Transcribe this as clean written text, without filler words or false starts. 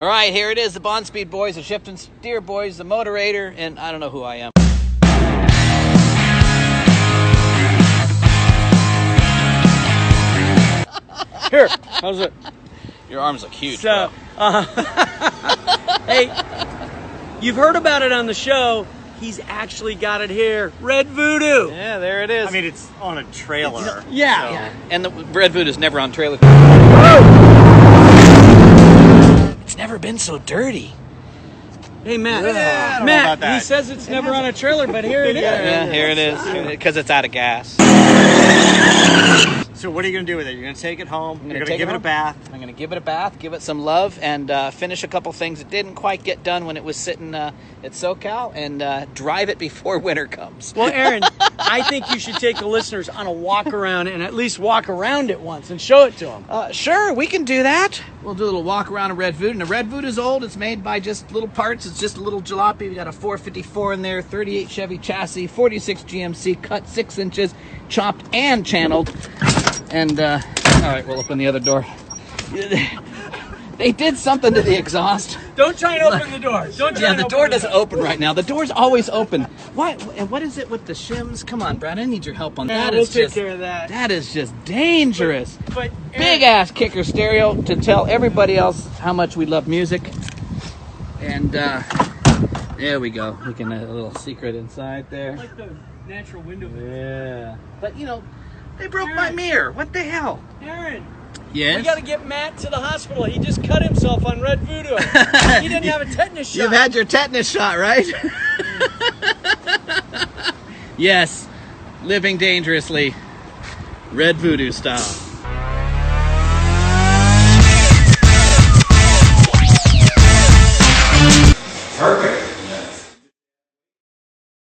All right, here it is, the Bond Speed Boys, the Shift and Steer Boys, the Motorator, and I don't know who I am. Here, how's it? Your arms look huge. So, hey, you've heard about it on the show. He's actually got it here. Red VooDoo. Yeah, there it is. I mean, it's on a trailer. Yeah. Yeah. And the Red VooDoo's never on trailer. It's never been so dirty. Hey, Matt. I don't know Matt, about that. he says it's never on a trailer, but here it is. Yeah, here it is, because it's out of gas. So what are you going to do with it? You're going to take it home. You're going to take give it a home. bath. I'm going to give it a bath, give it some love, and finish a couple things that didn't quite get done when it was sitting at SoCal, and drive it before winter comes. Well, Aaron, I think you should take the listeners on a walk around and at least walk around it once and show it to them. Sure, we can do that. We'll do a little walk around a Red VooDoo. And the Red VooDoo's old. It's made by just little parts. It's just a little jalopy. We got a 454 in there, 38 Chevy chassis, 46 GMC, cut 6 inches, chopped and channeled. And, all right, we'll open the other door. They did something to the exhaust. Don't try and open the door. Don't try Yeah, and the open door doesn't open right now. The door's always open. Why? And what is it with the shims? Come on, Brad. I need your help on Yeah, that. we'll Is take just, care of that. That is just dangerous. But Big ass kicker stereo to tell everybody else how much we love music. And there we go. We can a little secret inside there. like the natural window. Yeah. But you know, they broke my mirror. What the hell? Aaron, Yes. we got to get Matt to the hospital. He just cut himself on Red VooDoo. He didn't have a tetanus shot. You've had your tetanus shot, right? Yes. Living dangerously. Red VooDoo style. Perfect.